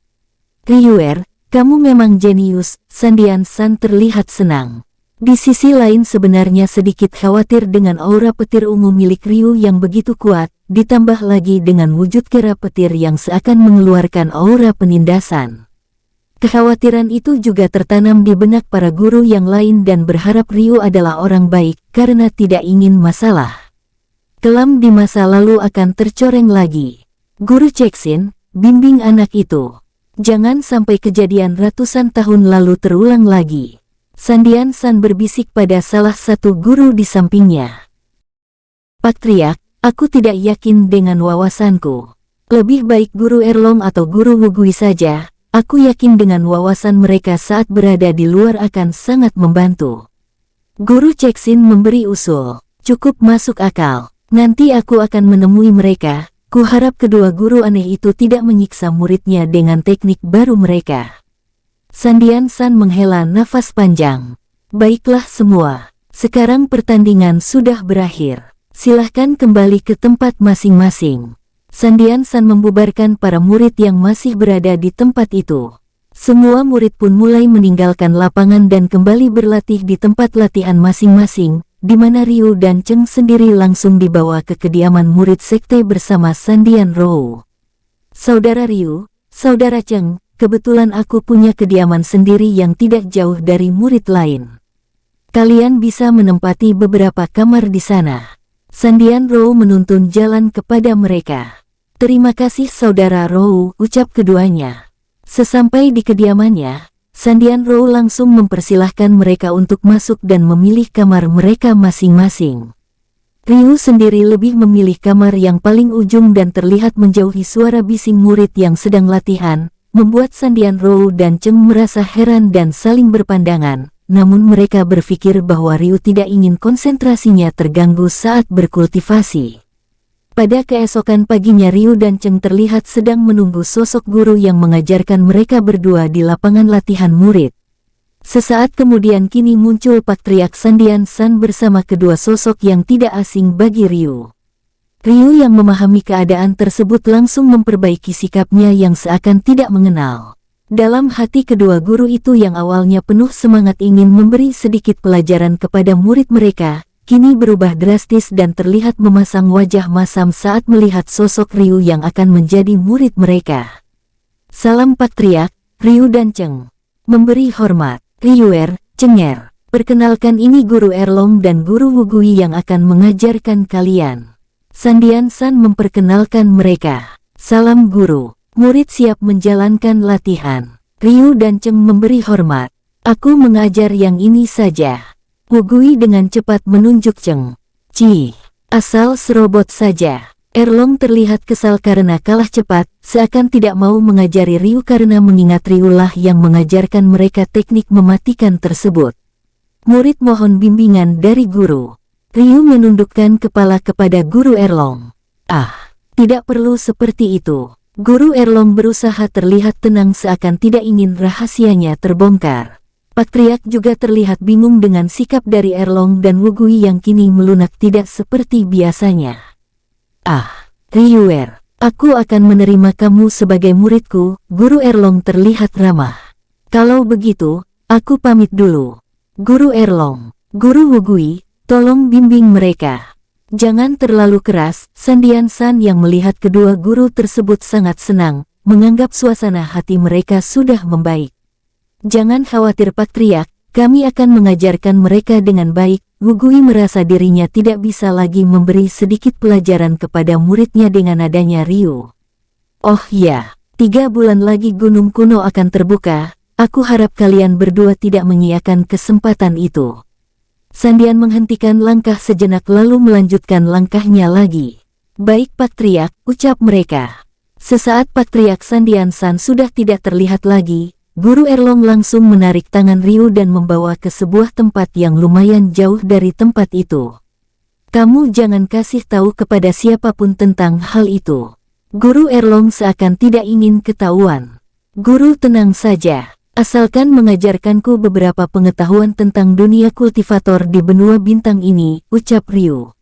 Speaker 1: Ryuer, kamu memang jenius, Sandian San terlihat senang. Di sisi lain sebenarnya sedikit khawatir dengan aura petir ungu milik Ryu yang begitu kuat, ditambah lagi dengan wujud kera petir yang seakan mengeluarkan aura penindasan. Kekhawatiran itu juga tertanam di benak para guru yang lain dan berharap Ryu adalah orang baik karena tidak ingin masalah kelam di masa lalu akan tercoreng lagi. Guru Ceksin, bimbing anak itu. Jangan sampai kejadian ratusan tahun lalu terulang lagi. Sandian San berbisik pada salah satu guru di sampingnya. Pak Triak, aku tidak yakin dengan wawasanku. Lebih baik guru Erlong atau guru Wugui saja. Aku yakin dengan wawasan mereka saat berada di luar akan sangat membantu. Guru Ceksin memberi usul. Cukup masuk akal. Nanti aku akan menemui mereka. Kuharap kedua guru aneh itu tidak menyiksa muridnya dengan teknik baru mereka. Sandian San menghela nafas panjang. Baiklah semua. Sekarang pertandingan sudah berakhir. Silahkan kembali ke tempat masing-masing. Sandian San membubarkan para murid yang masih berada di tempat itu. Semua murid pun mulai meninggalkan lapangan dan kembali berlatih di tempat latihan masing-masing, di mana Ryu dan Cheng sendiri langsung dibawa ke kediaman murid sekte bersama Sandian Rou. Saudara Ryu, saudara Cheng, kebetulan aku punya kediaman sendiri yang tidak jauh dari murid lain. Kalian bisa menempati beberapa kamar di sana. Sandian Rou menuntun jalan kepada mereka. Terima kasih saudara Rou, ucap keduanya. Sesampai di kediamannya, Sandian Rou langsung mempersilahkan mereka untuk masuk dan memilih kamar mereka masing-masing. Ryu sendiri lebih memilih kamar yang paling ujung dan terlihat menjauhi suara bising murid yang sedang latihan, membuat Sandian Rou dan Cheng merasa heran dan saling berpandangan, namun mereka berpikir bahwa Ryu tidak ingin konsentrasinya terganggu saat berkultivasi. Pada keesokan paginya Ryu dan Cheng terlihat sedang menunggu sosok guru yang mengajarkan mereka berdua di lapangan latihan murid. Sesaat kemudian kini muncul Patriark Sandian San bersama kedua sosok yang tidak asing bagi Ryu. Ryu yang memahami keadaan tersebut langsung memperbaiki sikapnya yang seakan tidak mengenal. Dalam hati kedua guru itu yang awalnya penuh semangat ingin memberi sedikit pelajaran kepada murid mereka, kini berubah drastis dan terlihat memasang wajah masam saat melihat sosok Ryu yang akan menjadi murid mereka. Salam Patriark, Ryu dan Cheng. Memberi hormat, Ryuer, Chenger. Perkenalkan ini Guru Erlong dan Guru Wugui yang akan mengajarkan kalian. Sandian San memperkenalkan mereka. Salam Guru. Murid siap menjalankan latihan. Ryu dan Cheng memberi hormat. Aku mengajar yang ini saja. Wugui dengan cepat menunjuk Cheng. Cih, asal serobot saja. Erlong terlihat kesal karena kalah cepat, seakan tidak mau mengajari Ryu karena mengingat Ryu lah yang mengajarkan mereka teknik mematikan tersebut. Murid mohon bimbingan dari guru. Ryu menundukkan kepala kepada Guru Erlong. Ah, tidak perlu seperti itu. Guru Erlong berusaha terlihat tenang seakan tidak ingin rahasianya terbongkar. Patriark juga terlihat bingung dengan sikap dari Erlong dan Wugui yang kini melunak tidak seperti biasanya. Ah, Ryuer, aku akan menerima kamu sebagai muridku, Guru Erlong terlihat ramah. Kalau begitu, aku pamit dulu. Guru Erlong, Guru Wugui, tolong bimbing mereka. Jangan terlalu keras. Sandian San yang melihat kedua guru tersebut sangat senang, menganggap suasana hati mereka sudah membaik. Jangan khawatir Patriark, kami akan mengajarkan mereka dengan baik. Wugui merasa dirinya tidak bisa lagi memberi sedikit pelajaran kepada muridnya dengan adanya Ryu. Oh ya, 3 bulan lagi Gunung Kuno akan terbuka, aku harap kalian berdua tidak mengiyakan kesempatan itu. Sandian menghentikan langkah sejenak lalu melanjutkan langkahnya lagi. Baik Patriark, ucap mereka. Sesaat Patriark Sandian San sudah tidak terlihat lagi, Guru Erlong langsung menarik tangan Ryu dan membawa ke sebuah tempat yang lumayan jauh dari tempat itu. Kamu jangan kasih tahu kepada siapapun tentang hal itu. Guru Erlong seakan tidak ingin ketahuan. Guru tenang saja, asalkan mengajarkanku beberapa pengetahuan tentang dunia kultivator di benua bintang ini, ucap Ryu.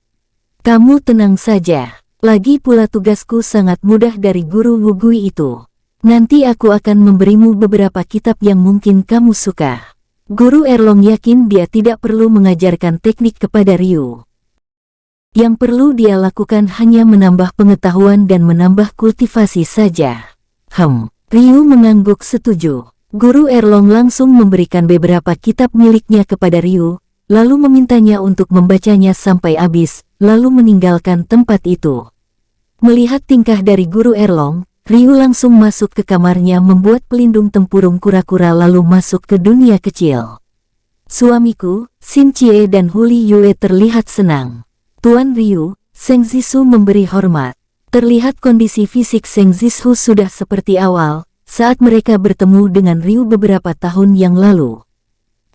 Speaker 1: Kamu tenang saja, lagi pula tugasku sangat mudah dari Guru Wugui itu. Nanti aku akan memberimu beberapa kitab yang mungkin kamu suka. Guru Erlong yakin dia tidak perlu mengajarkan teknik kepada Ryu. Yang perlu dia lakukan hanya menambah pengetahuan dan menambah kultivasi saja. Ryu mengangguk setuju. Guru Erlong langsung memberikan beberapa kitab miliknya kepada Ryu, lalu memintanya untuk membacanya sampai habis, lalu meninggalkan tempat itu. Melihat tingkah dari Guru Erlong, Ryu langsung masuk ke kamarnya membuat pelindung tempurung kura-kura lalu masuk ke dunia kecil. Suamiku, Xin Chie dan Huli Yue terlihat senang. Tuan Ryu, Seng Zishu memberi hormat. Terlihat kondisi fisik Seng Zishu sudah seperti awal, saat mereka bertemu dengan Ryu beberapa tahun yang lalu.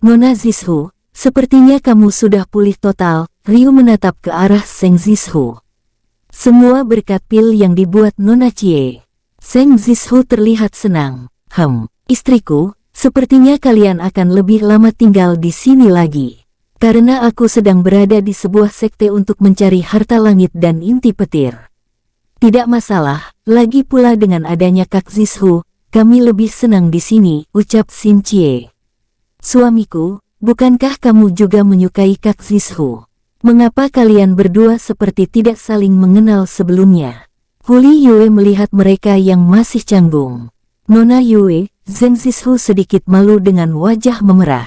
Speaker 1: Nona Zishu, sepertinya kamu sudah pulih total, Ryu menatap ke arah Seng Zishu. Semua berkat pil yang dibuat Nona Chie. Seng Zishu terlihat senang. Istriku, sepertinya kalian akan lebih lama tinggal di sini lagi. Karena aku sedang berada di sebuah sekte untuk mencari harta langit dan inti petir. Tidak masalah, lagi pula dengan adanya Kak Zishu, kami lebih senang di sini, ucap Xin Chie. Suamiku, bukankah kamu juga menyukai Kak Zishu? Mengapa kalian berdua seperti tidak saling mengenal sebelumnya? Huli Yue melihat mereka yang masih canggung. Nona Yue, Seng Zishu sedikit malu dengan wajah memerah.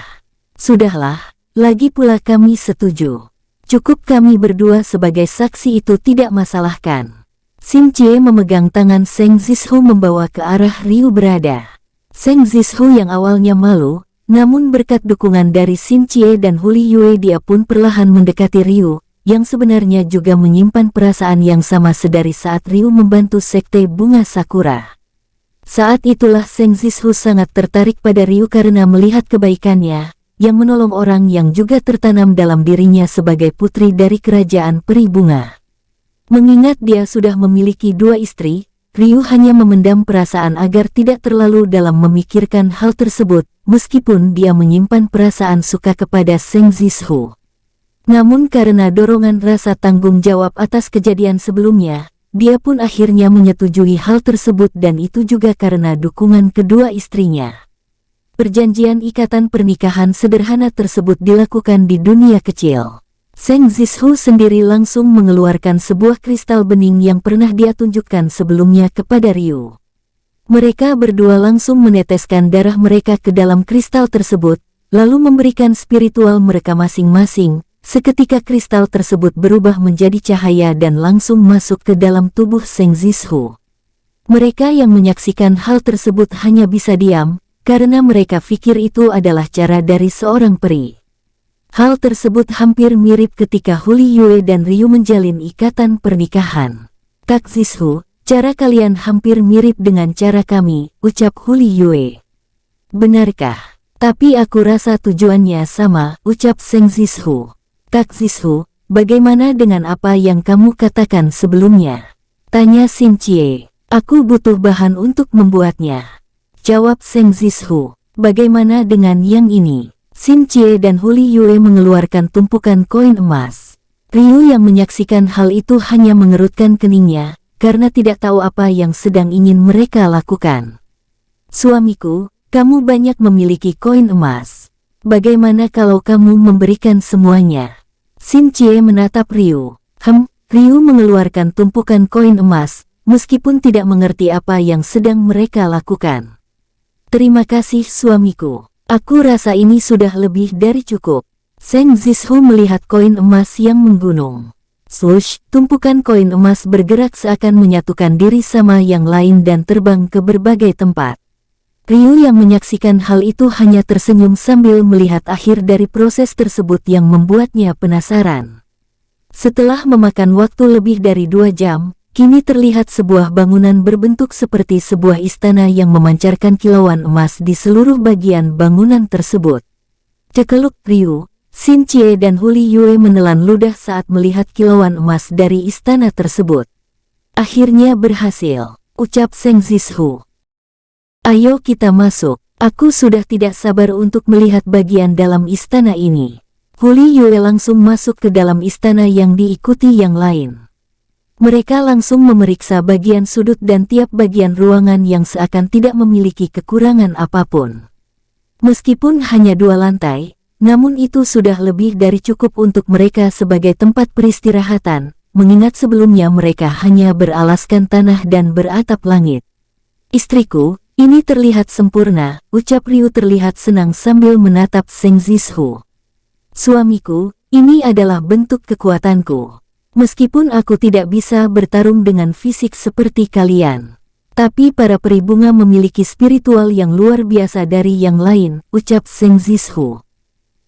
Speaker 1: Sudahlah, lagi pula kami setuju. Cukup kami berdua sebagai saksi itu tidak masalahkan. Xin Chie memegang tangan Seng Zishu membawa ke arah Ryu berada. Seng Zizhu yang awalnya malu, namun berkat dukungan dari Xin Jie dan Huli Yue dia pun perlahan mendekati Ryu, yang sebenarnya juga menyimpan perasaan yang sama sedari saat Ryu membantu Sekte Bunga Sakura. Saat itulah Seng Zizhu sangat tertarik pada Ryu karena melihat kebaikannya, yang menolong orang yang juga tertanam dalam dirinya sebagai putri dari kerajaan peri bunga. Mengingat dia sudah memiliki 2 istri, Ryu hanya memendam perasaan agar tidak terlalu dalam memikirkan hal tersebut, meskipun dia menyimpan perasaan suka kepada Seng Zizhu. Namun karena dorongan rasa tanggung jawab atas kejadian sebelumnya, dia pun akhirnya menyetujui hal tersebut dan itu juga karena dukungan kedua istrinya. Perjanjian ikatan pernikahan sederhana tersebut dilakukan di dunia kecil. Seng Zizhu sendiri langsung mengeluarkan sebuah kristal bening yang pernah dia tunjukkan sebelumnya kepada Ryu. Mereka berdua langsung meneteskan darah mereka ke dalam kristal tersebut, lalu memberikan spiritual mereka masing-masing. Seketika kristal tersebut berubah menjadi cahaya dan langsung masuk ke dalam tubuh Seng Zizhu. Mereka yang menyaksikan hal tersebut hanya bisa diam, karena mereka pikir itu adalah cara dari seorang peri. Hal tersebut hampir mirip ketika Huli Yue dan Ryu menjalin ikatan pernikahan. Kak Zizhu, cara kalian hampir mirip dengan cara kami, ucap Huli Yue. Benarkah? Tapi aku rasa tujuannya sama, ucap Seng Zizhu. Kak Zizhu, bagaimana dengan apa yang kamu katakan sebelumnya? Tanya Xin Jie. Aku butuh bahan untuk membuatnya. Jawab Seng Zizhu. Bagaimana dengan yang ini? Xin Jie dan Huli Yue mengeluarkan tumpukan koin emas. Ryu yang menyaksikan hal itu hanya mengerutkan keningnya, karena tidak tahu apa yang sedang ingin mereka lakukan. Suamiku, kamu banyak memiliki koin emas. Bagaimana kalau kamu memberikan semuanya? Xin Jie menatap Ryu. Ryu mengeluarkan tumpukan koin emas, meskipun tidak mengerti apa yang sedang mereka lakukan. Terima kasih suamiku. Aku rasa ini sudah lebih dari cukup. Seng Zizhu melihat koin emas yang menggunung. Swoosh, tumpukan koin emas bergerak seakan menyatukan diri sama yang lain dan terbang ke berbagai tempat. Ryu yang menyaksikan hal itu hanya tersenyum sambil melihat akhir dari proses tersebut yang membuatnya penasaran. Setelah memakan waktu lebih dari 2 jam, kini terlihat sebuah bangunan berbentuk seperti sebuah istana yang memancarkan kilauan emas di seluruh bagian bangunan tersebut. Cekeluk Ryu, Xin Jie dan Huli Yue menelan ludah saat melihat kilauan emas dari istana tersebut. Akhirnya berhasil, ucap Seng Zizhu. Ayo kita masuk, aku sudah tidak sabar untuk melihat bagian dalam istana ini. Huli Yue langsung masuk ke dalam istana yang diikuti yang lain. Mereka langsung memeriksa bagian sudut dan tiap bagian ruangan yang seakan tidak memiliki kekurangan apapun. Meskipun hanya 2 lantai, namun itu sudah lebih dari cukup untuk mereka sebagai tempat peristirahatan, mengingat sebelumnya mereka hanya beralaskan tanah dan beratap langit. Istriku, ini terlihat sempurna, ucap Ryu terlihat senang sambil menatap Seng Zizhu. Suamiku, ini adalah bentuk kekuatanku. Meskipun aku tidak bisa bertarung dengan fisik seperti kalian, tapi para peri bunga memiliki spiritual yang luar biasa dari yang lain, ucap Seng Zizhu.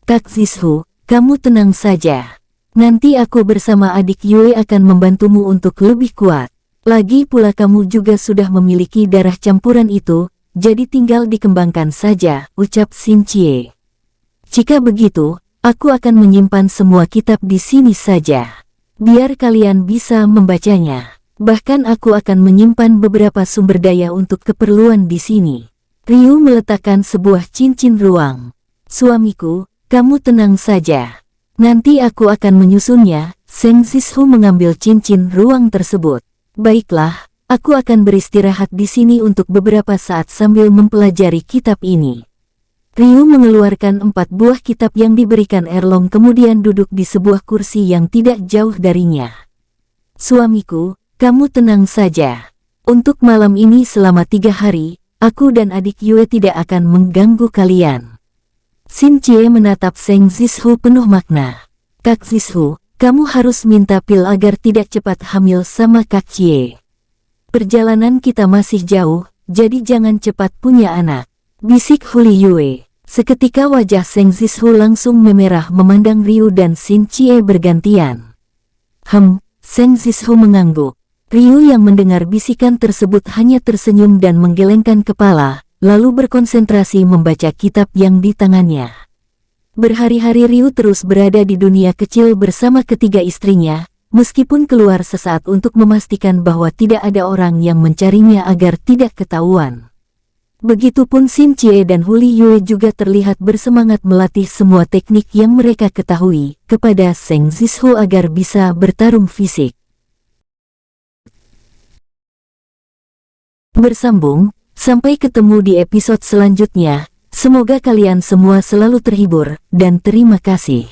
Speaker 1: Kak Zizhu, kamu tenang saja. Nanti aku bersama adik Yue akan membantumu untuk lebih kuat. Lagi pula kamu juga sudah memiliki darah campuran itu, jadi tinggal dikembangkan saja, ucap Xin Jie. Jika begitu, aku akan menyimpan semua kitab di sini saja. Biar kalian bisa membacanya. Bahkan aku akan menyimpan beberapa sumber daya untuk keperluan di sini. Ryu meletakkan sebuah cincin ruang. Suamiku, kamu tenang saja. Nanti aku akan menyusunnya. Seng Zizhu mengambil cincin ruang tersebut. Baiklah, aku akan beristirahat di sini untuk beberapa saat sambil mempelajari kitab ini. Ryu mengeluarkan 4 buah kitab yang diberikan Erlong kemudian duduk di sebuah kursi yang tidak jauh darinya. Suamiku, kamu tenang saja. Untuk malam ini selama 3 hari, aku dan adik Yue tidak akan mengganggu kalian. Xin Jie menatap Seng Zizhu penuh makna. Kak Zizhu, kamu harus minta pil agar tidak cepat hamil sama Kak Jie. Perjalanan kita masih jauh, jadi jangan cepat punya anak. bisik Huli Yue. Seketika wajah Seng Zishu langsung memerah memandang Ryu dan Xin Chie bergantian. Seng Zishu mengangguk. Ryu yang mendengar bisikan tersebut hanya tersenyum dan menggelengkan kepala, lalu berkonsentrasi membaca kitab yang di tangannya. Berhari-hari Ryu terus berada di dunia kecil bersama ketiga istrinya, meskipun keluar sesaat untuk memastikan bahwa tidak ada orang yang mencarinya agar tidak ketahuan. Begitupun Xin Chie dan Huli Yue juga terlihat bersemangat melatih semua teknik yang mereka ketahui kepada Seng Zishu agar bisa bertarung fisik. Bersambung, sampai ketemu di episode selanjutnya. Semoga kalian semua selalu terhibur, dan terima kasih.